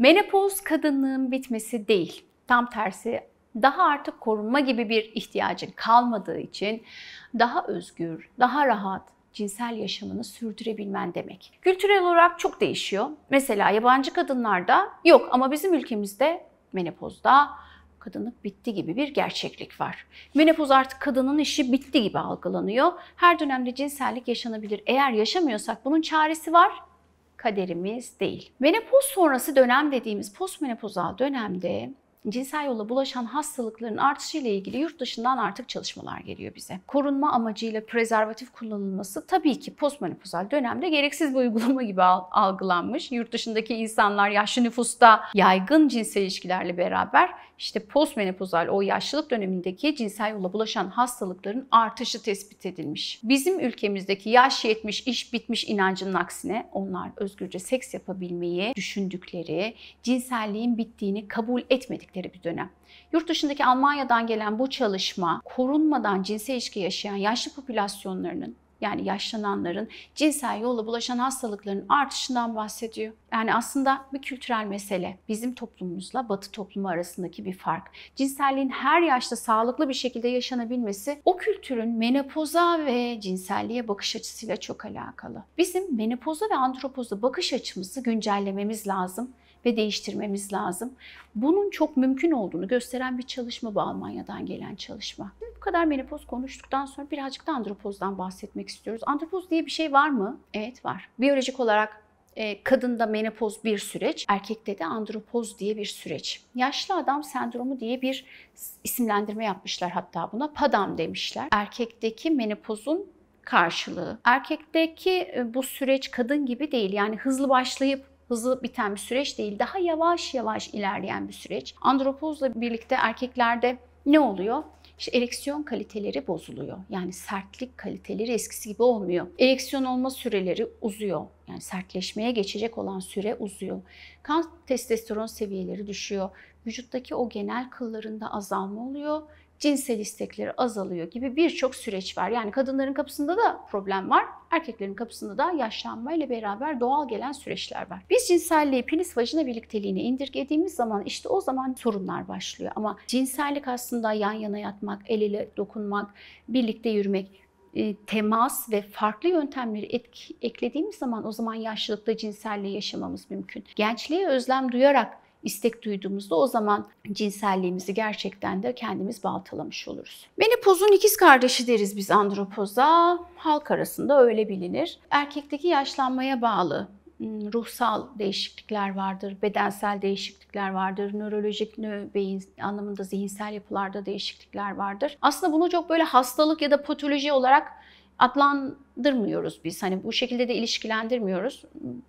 Menopoz kadınlığın bitmesi değil. Tam tersi, daha artık korunma gibi bir ihtiyacın kalmadığı için daha özgür, daha rahat cinsel yaşamını sürdürebilmen demek. Kültürel olarak çok değişiyor. Mesela yabancı kadınlarda yok ama bizim ülkemizde menopozda kadınlık bitti gibi bir gerçeklik var. Menopoz artık kadının işi bitti gibi algılanıyor. Her dönemde cinsellik yaşanabilir. Eğer yaşamıyorsak bunun çaresi var. Kaderimiz değil. Menopoz sonrası dönem dediğimiz postmenopozal dönemde cinsel yolla bulaşan hastalıkların artışıyla ilgili yurt dışından artık çalışmalar geliyor bize. Korunma amacıyla prezervatif kullanılması tabii ki postmenopozal dönemde gereksiz bir uygulama gibi algılanmış. Yurt dışındaki insanlar yaşlı nüfusta yaygın cinsel ilişkilerle beraber işte postmenopozal o yaşlılık dönemindeki cinsel yolla bulaşan hastalıkların artışı tespit edilmiş. Bizim ülkemizdeki yaş yetmiş, iş bitmiş inancının aksine onlar özgürce seks yapabilmeyi düşündükleri, cinselliğin bittiğini kabul etmedikleri bir dönem. Yurt dışındaki Almanya'dan gelen bu çalışma korunmadan cinsel ilişki yaşayan yaşlı popülasyonlarının yani yaşlananların cinsel yolla bulaşan hastalıkların artışından bahsediyor. Yani aslında bir kültürel mesele. Bizim toplumumuzla Batı toplumu arasındaki bir fark. Cinselliğin her yaşta sağlıklı bir şekilde yaşanabilmesi o kültürün menopoza ve cinselliğe bakış açısıyla çok alakalı. Bizim menopoza ve andropoza bakış açımızı güncellememiz lazım ve değiştirmemiz lazım. Bunun çok mümkün olduğunu gösteren bir çalışma bu Almanya'dan gelen çalışma. Bu kadar menopoz konuştuktan sonra birazcık da andropozdan bahsetmek istiyoruz. Andropoz diye bir şey var mı? Evet var. Biyolojik olarak kadında menopoz bir süreç, erkekte de andropoz diye bir süreç. Yaşlı adam sendromu diye bir isimlendirme yapmışlar hatta buna. PADAM demişler. Erkekteki menopozun karşılığı. Erkekteki bu süreç kadın gibi değil. Yani hızlı başlayıp hızlı biten bir süreç değil, daha yavaş yavaş ilerleyen bir süreç. Andropozla birlikte erkeklerde ne oluyor? İşte ereksiyon kaliteleri bozuluyor. Yani sertlik kaliteleri eskisi gibi olmuyor. Ereksiyon olma süreleri uzuyor. Yani sertleşmeye geçecek olan süre uzuyor. Kan testosteron seviyeleri düşüyor. Vücuttaki o genel kıllarında azalma oluyor. Cinsel istekleri azalıyor gibi birçok süreç var. Yani kadınların kapısında da problem var. Erkeklerin kapısında da yaşlanmayla beraber doğal gelen süreçler var. Biz cinselliği penis vajina birlikteliğine indirgediğimiz zaman işte o zaman sorunlar başlıyor. Ama cinsellik aslında yan yana yatmak, el ele dokunmak, birlikte yürümek, temas ve farklı yöntemleri eklediğimiz zaman o zaman yaşlılıkta cinselliği yaşamamız mümkün. Gençliğe özlem duyarak istek duyduğumuzda o zaman cinselliğimizi gerçekten de kendimiz baltalamış oluruz. Menopozun ikiz kardeşi deriz biz andropoza. Halk arasında öyle bilinir. Erkekteki yaşlanmaya bağlı ruhsal değişiklikler vardır, bedensel değişiklikler vardır, nörolojik beyin anlamında zihinsel yapılarda değişiklikler vardır. Aslında bunu çok böyle hastalık ya da patoloji olarak adlandırmıyoruz biz. Hani bu şekilde de ilişkilendirmiyoruz.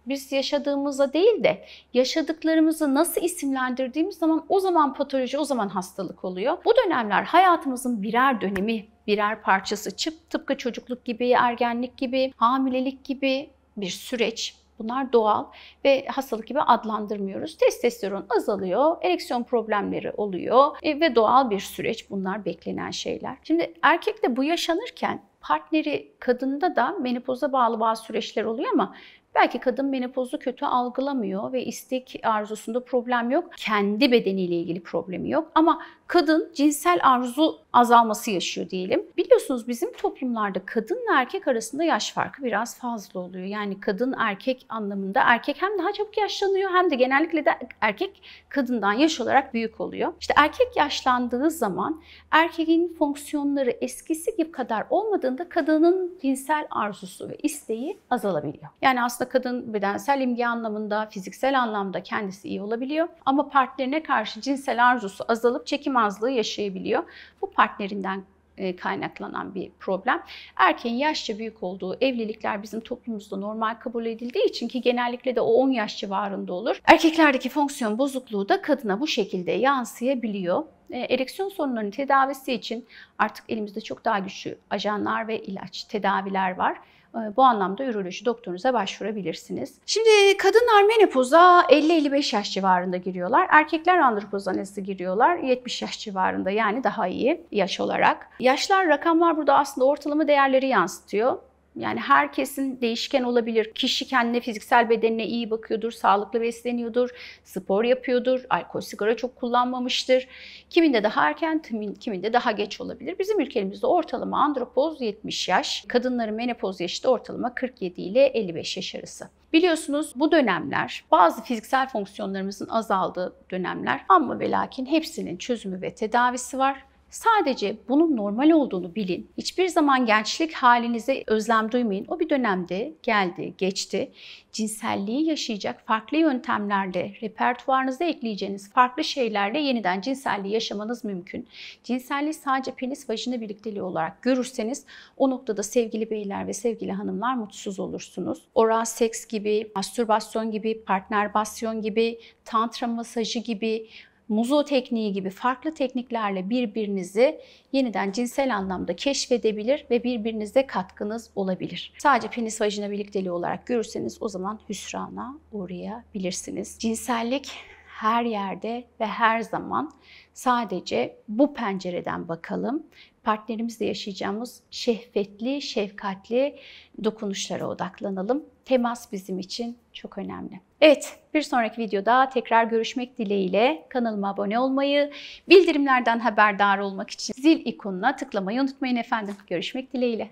Biz yaşadığımızda değil de yaşadıklarımızı nasıl isimlendirdiğimiz zaman o zaman patoloji, o zaman hastalık oluyor. Bu dönemler hayatımızın birer dönemi, birer parçası. Tıpkı çocukluk gibi, ergenlik gibi, hamilelik gibi bir süreç. Bunlar doğal ve hastalık gibi adlandırmıyoruz. Testosteron azalıyor, ereksiyon problemleri oluyor ve doğal bir süreç. Bunlar beklenen şeyler. Şimdi erkekte bu yaşanırken partneri kadında da menopoza bağlı bazı süreçler oluyor ama belki kadın menopozu kötü algılamıyor ve istek arzusunda problem yok. Kendi bedeniyle ilgili problemi yok ama kadın cinsel arzu azalması yaşıyor diyelim. Biliyorsunuz bizim toplumlarda kadınla erkek arasında yaş farkı biraz fazla oluyor. Yani kadın erkek anlamında erkek hem daha çabuk yaşlanıyor hem de genellikle de erkek kadından yaş olarak büyük oluyor. İşte erkek yaşlandığı zaman erkeğin fonksiyonları eskisi gibi kadar olmadığında kadının cinsel arzusu ve isteği azalabiliyor. Yani aslında kadın bedensel imge anlamında, fiziksel anlamda kendisi iyi olabiliyor ama partnerine karşı cinsel arzusu azalıp çekim azlığı yaşayabiliyor. Bu partnerinden kaynaklanan bir problem. Erkeğin yaşça büyük olduğu evlilikler bizim toplumumuzda normal kabul edildiği için ki genellikle de o 10 yaş civarında olur. Erkeklerdeki fonksiyon bozukluğu da kadına bu şekilde yansıyabiliyor. Ereksiyon sorunlarının tedavisi için artık elimizde çok daha güçlü ajanlar ve ilaç tedaviler var. Bu anlamda üroloji doktorunuza başvurabilirsiniz. Şimdi kadınlar menopoza 50-55 yaş civarında giriyorlar. Erkekler andropoza nasıl giriyorlar? 70 yaş civarında, yani daha iyi yaş olarak. Yaşlar, rakamlar burada aslında ortalama değerleri yansıtıyor. Yani herkesin değişken olabilir. Kişi kendine, fiziksel bedenine iyi bakıyordur, sağlıklı besleniyordur, spor yapıyordur, alkol, sigara çok kullanmamıştır. Kiminde daha erken, kiminde daha geç olabilir. Bizim ülkemizde ortalama andropoz 70 yaş, kadınların menopoz yaşı da ortalama 47 ile 55 yaş arası. Biliyorsunuz bu dönemler bazı fiziksel fonksiyonlarımızın azaldığı dönemler, ama ve lakin hepsinin çözümü ve tedavisi var. Sadece bunun normal olduğunu bilin. Hiçbir zaman gençlik halinize özlem duymayın. O bir dönemde geldi, geçti. Cinselliği yaşayacak farklı yöntemlerle, repertuarınıza ekleyeceğiniz farklı şeylerle yeniden cinselliği yaşamanız mümkün. Cinselliği sadece penis vajina birlikteliği olarak görürseniz o noktada sevgili beyler ve sevgili hanımlar mutsuz olursunuz. Oral seks gibi, mastürbasyon gibi, partnerbasyon gibi, tantra masajı gibi, muzo tekniği gibi farklı tekniklerle birbirinizi yeniden cinsel anlamda keşfedebilir ve birbirinize katkınız olabilir. Sadece penis vajina birlikteliği olarak görürseniz o zaman hüsrana uğrayabilirsiniz. Cinsellik her yerde ve her zaman. Sadece bu pencereden bakalım. Partnerimizle yaşayacağımız şehvetli, şefkatli dokunuşlara odaklanalım. Temas bizim için çok önemli. Evet, bir sonraki videoda tekrar görüşmek dileğiyle. Kanalıma abone olmayı, bildirimlerden haberdar olmak için zil ikonuna tıklamayı unutmayın efendim. Görüşmek dileğiyle.